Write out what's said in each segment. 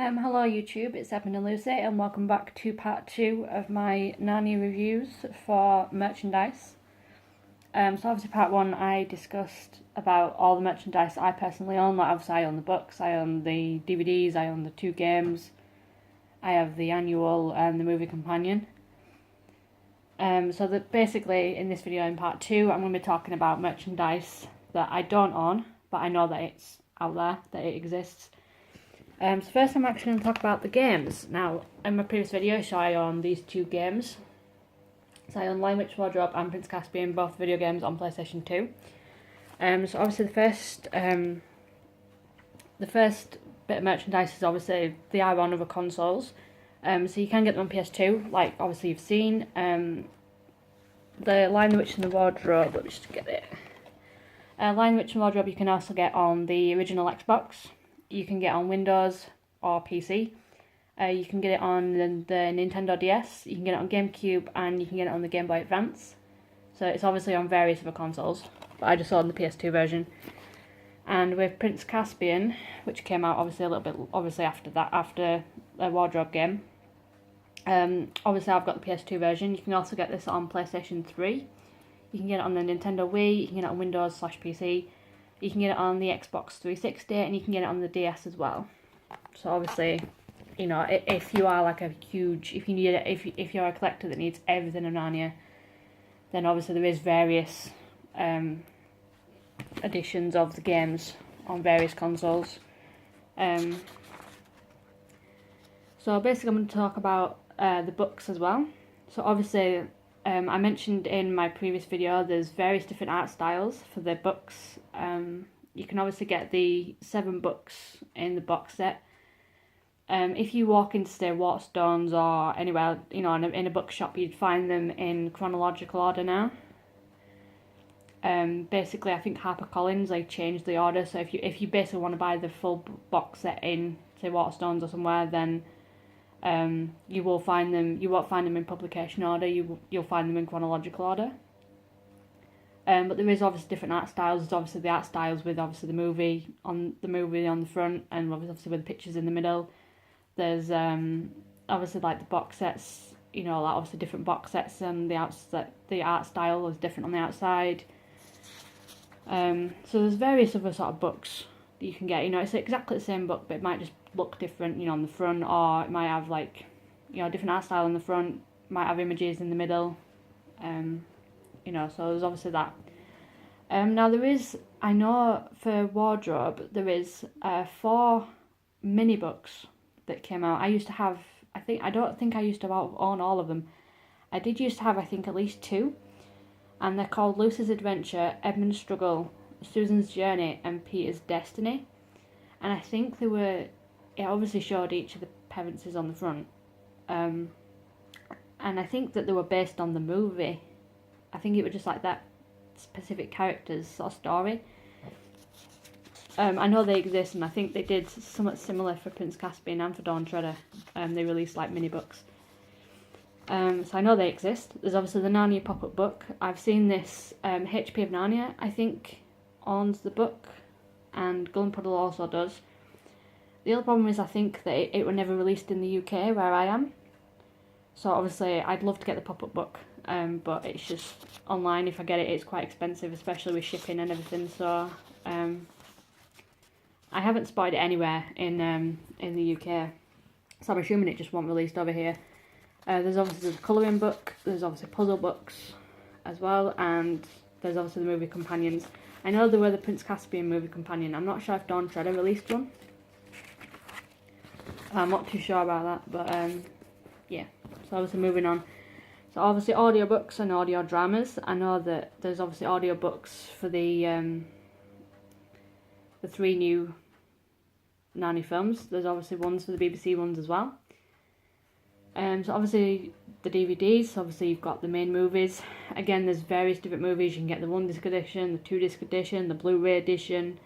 Hello YouTube, it's Evan and Lucy and welcome back to part 2 of my Narnia reviews for merchandise. So obviously part 1 I discussed about all the merchandise I personally own. Like obviously I own the books, I own the DVDs, I own the 2 games, I have the annual and the movie companion. So that basically in this video in part 2 I'm going to be talking about merchandise that I don't own, but I know that it's out there, that it exists. So first I'm actually going to talk about the games. Now, in my previous video, I own these 2 games. So I own Lion Witch Wardrobe and Prince Caspian, both video games on PlayStation 2. So obviously the first bit of merchandise is obviously the I own other consoles. So you can get them on PS2, like obviously you've seen. The Lion Witch and the Wardrobe, let me just get it. Lion Witch and Wardrobe you can also get on the original Xbox. You can get on Windows or PC. You can get it on the Nintendo DS, you can get it on GameCube, and you can get it on the Game Boy Advance. So it's obviously on various other consoles, but I just saw it on the PS2 version. And with Prince Caspian, which came out obviously a little bit after the Wardrobe game. Obviously I've got the PS2 version. You can also get this on PlayStation 3. You can get it on the Nintendo Wii, you can get it on Windows/PC. You can get it on the Xbox 360 and you can get it on the DS as well. So obviously, you know, if you are like if you're a collector that needs everything of Narnia, then obviously there is various editions of the games on various consoles. So basically I'm going to talk about the books as well. So obviously I mentioned in my previous video there's various different art styles for the books. You can obviously get the 7 books in the box set. If you walk into say Waterstones or anywhere, you know, in a bookshop, you'd find them in chronological order now. Basically I think HarperCollins like changed the order, so if you basically want to buy the full box set in say Waterstones or somewhere, then you won't find them in publication order, you'll find them in chronological order. But there is obviously different art styles. There's obviously the art styles with obviously the movie on the front, and obviously with the pictures in the middle. There's obviously like the box sets, you know, like obviously different box sets, and the art style is different on the outside. So there's various other sort of books that you can get. You know, it's exactly the same book, but it might just look different, you know, on the front, or it might have like, you know, different art style on the front, might have images in the middle, you know, so there's obviously that. Now there is, I know for Wardrobe, there is 4 mini books that came out. I used to have, I don't think I used to own all of them. I did used to have, I think, at least 2, and they're called Lucy's Adventure, Edmund's Struggle, Susan's Journey, and Peter's Destiny. And I think it obviously showed each of the parents on the front. And I think that they were based on the movie. I think it was just like that specific character's or story. I know they exist, and I think they did somewhat similar for Prince Caspian and for Dawn Treader. They released like mini books. So I know they exist. There's obviously the Narnia pop-up book. I've seen this. HP of Narnia, I think, owns the book, and Gullenpuddle also does. The other problem is I think that it was never released in the UK where I am. So obviously I'd love to get the pop-up book, but it's just online. If I get it, it's quite expensive, especially with shipping and everything. So I haven't spotted it anywhere in the UK. So I'm assuming it just wasn't released over here. There's obviously the colouring book. There's obviously puzzle books as well, and there's obviously the movie companions. I know there were the Prince Caspian movie companion. I'm not sure if Dawn Treader released one. I'm not too sure about that, but yeah. So obviously moving on. So obviously audiobooks and audio dramas. I know that there's obviously audiobooks for the 3 new Narnia films. There's obviously ones for the BBC ones as well. So obviously the DVDs, obviously you've got the main movies. Again, there's various different movies. You can get the 1-disc edition, the 2-disc edition, the Blu-ray edition.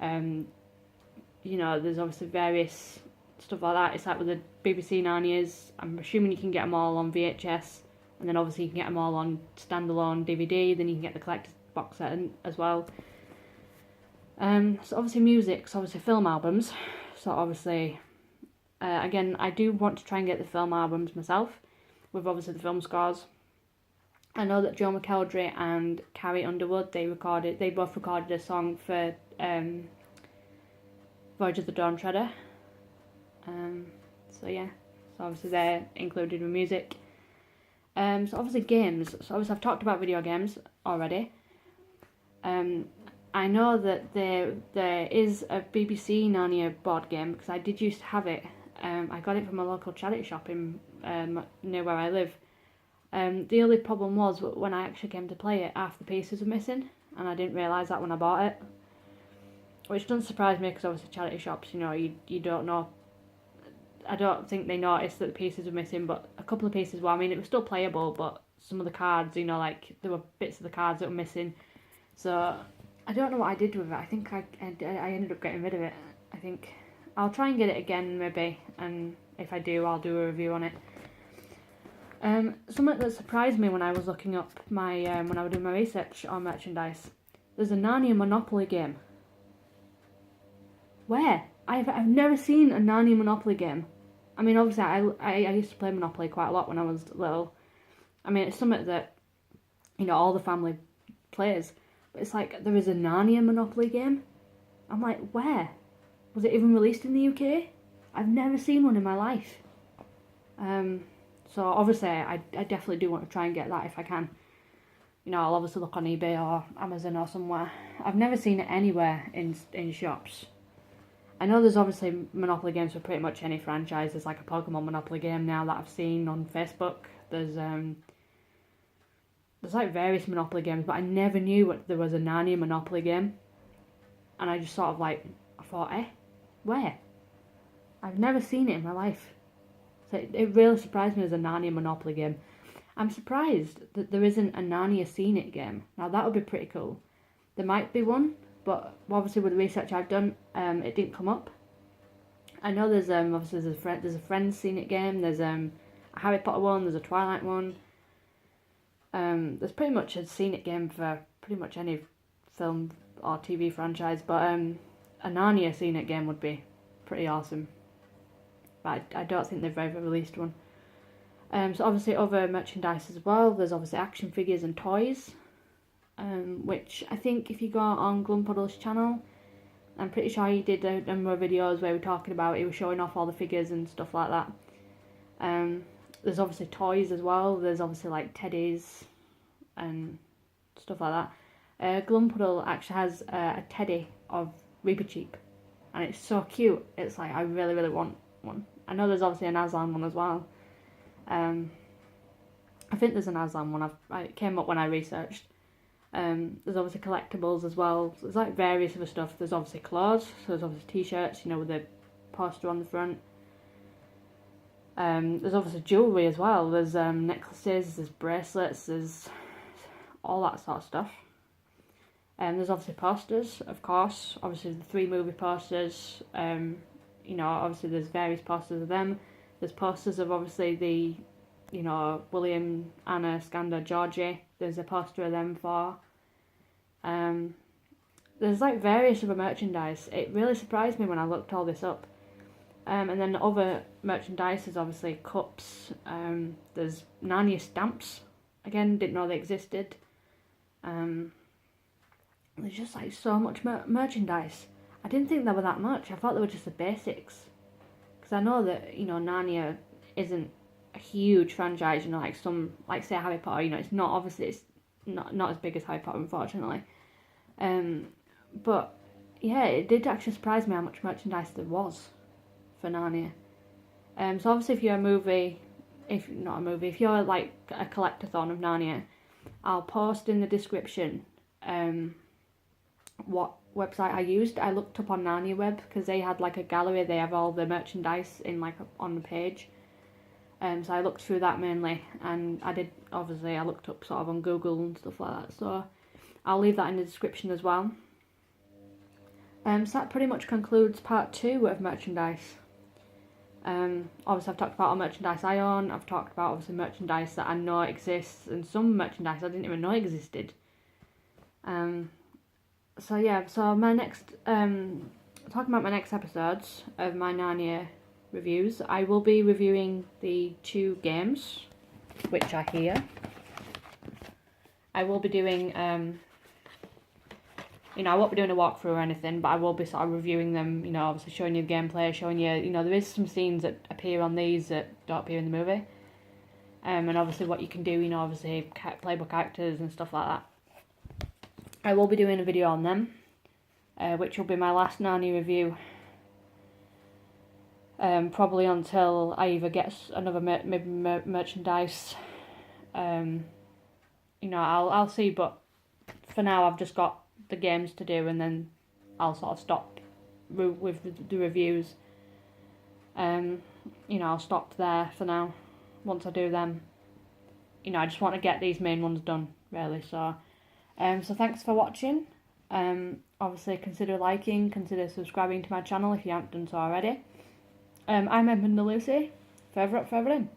You know, there's obviously various stuff like that. It's like with the BBC Narnias, I'm assuming you can get them all on VHS, and then obviously you can get them all on standalone DVD, then you can get the collector's box set as well. So obviously music, so obviously film albums, so obviously Again, I do want to try and get the film albums myself, with obviously the film scores. I know that Joe McElderry and Carrie Underwood, they both recorded a song for Voyage of the Dawn Treader. So yeah, so obviously they're included with music. So obviously games. So obviously I've talked about video games already. I know that there is a BBC Narnia board game, because I did used to have it. I got it from a local charity shop in near where I live. The only problem was when I actually came to play it, half the pieces were missing, and I didn't realise that when I bought it. Which doesn't surprise me, because obviously charity shops, you know, you don't know. I don't think they noticed that the pieces were missing, but a couple of pieces were. I mean, it was still playable, but some of the cards, you know, like, there were bits of the cards that were missing. So, I don't know what I did with it. I think I ended up getting rid of it. I think I'll try and get it again, maybe, and if I do, I'll do a review on it. Something that surprised me when I was looking up when I was doing my research on merchandise, there's a Narnia Monopoly game. Where? I've never seen a Narnia Monopoly game. I mean, obviously, I used to play Monopoly quite a lot when I was little. I mean, it's something that, you know, all the family plays. But it's like, there is a Narnia Monopoly game? I'm like, where? Was it even released in the UK? I've never seen one in my life. So obviously, I definitely do want to try and get that if I can. You know, I'll obviously look on eBay or Amazon or somewhere. I've never seen it anywhere in shops. I know there's obviously Monopoly games for pretty much any franchise. There's like a Pokemon Monopoly game now that I've seen on Facebook. There's like various Monopoly games, but I never knew there was a Narnia Monopoly game. And I just sort of like, I thought, where? I've never seen it in my life. So it really surprised me as a Narnia Monopoly game. I'm surprised that there isn't a Narnia Seen It game. Now that would be pretty cool. There might be one, but obviously with the research I've done, it didn't come up. I know there's obviously there's a Friends Seen It game. There's a Harry Potter one. There's a Twilight one. There's pretty much a Seen It game for pretty much any film or TV franchise, but a Narnia Seen It game would be pretty awesome. But I don't think they've ever released one. So obviously other merchandise as well. There's obviously action figures and toys, which I think if you go on Glumpuddle's channel, I'm pretty sure he did a number of videos where he was talking about, he was showing off all the figures and stuff like that. There's obviously toys as well. There's obviously like teddies and stuff like that. Glumpuddle actually has a teddy of Reapercheap, and it's so cute. It's like, I really, really want one. I know there's obviously an Aslan one as well. I think there's an Aslan one. It came up when I researched. There's obviously collectibles as well. There's like various other stuff. There's obviously clothes. So there's obviously t-shirts, you know, with the poster on the front. There's obviously jewellery as well. There's necklaces, there's bracelets, there's all that sort of stuff. There's obviously posters, of course. Obviously the 3 movie posters. You know, obviously there's various posters of them. There's posters of obviously the, you know, William, Anna, Skander, Georgie. There's a poster of them for. There's like various other merchandise. It really surprised me when I looked all this up. And then other merchandise is obviously cups. There's Narnia stamps. Again, didn't know they existed. There's just like so much merchandise. I didn't think there were that much. I thought they were just the basics. Because I know that, you know, Narnia isn't a huge franchise, you know, like some, like say Harry Potter, you know, it's not, obviously it's not as big as Harry Potter, unfortunately. But yeah, it did actually surprise me how much merchandise there was for Narnia. So obviously if you're like a collectathon of Narnia, I'll post in the description what website I used. I looked up on Narnia Web because they had like a gallery. They have all the merchandise in like on the page. So I looked through that mainly, and I looked up sort of on Google and stuff like that. So I'll leave that in the description as well. So that pretty much concludes part 2 of merchandise. Obviously I've talked about all merchandise I own. I've talked about obviously merchandise that I know exists, and some merchandise I didn't even know existed. So my next talking about my next episodes of my Narnia reviews. I will be reviewing the 2 games, which are here. I will be doing, you know, I won't be doing a walkthrough or anything, but I will be sort of reviewing them, you know, obviously showing you the gameplay, showing you, you know, there is some scenes that appear on these that don't appear in the movie. And obviously what you can do, you know, obviously playable characters and stuff like that. I will be doing a video on them, which will be my last Narnia review. Probably until I either get another merchandise. You know, I'll see, but for now I've just got the games to do, and then I'll sort of stop with the reviews. You know, I'll stop there for now. Once I do them, you know, I just want to get these main ones done, really. So thanks for watching. Obviously consider liking, consider subscribing to my channel if you haven't done so already. I'm Edmund and Lucy, forever up, forever in.